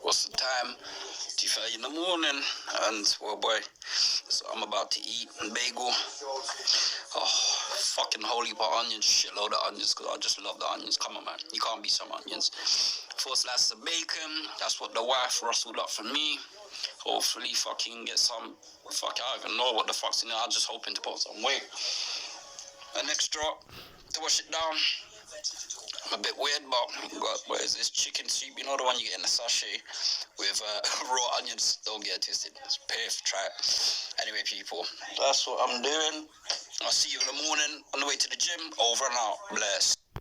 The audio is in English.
What's the time? 2:30 in the morning, and well, boy, so I'm about to eat a bagel. Oh, fucking holy pot onions, shitload of onions, because I just love the onions. Come on, man, you can't beat some onions. 4 slices of bacon, that's what the wife rustled up for me. Hopefully, fucking get some, fuck, I don't even know what the fuck's in there. I'm just hoping to put some weight. An extra to wash it down. I'm a bit weird, but what is this chicken soup? You know the one you get in the sachet with raw onions? Don't get it twisted. It's perfect. Try it. Anyway, people, that's what I'm doing. I'll see you in the morning on the way to the gym. Over and out. Bless.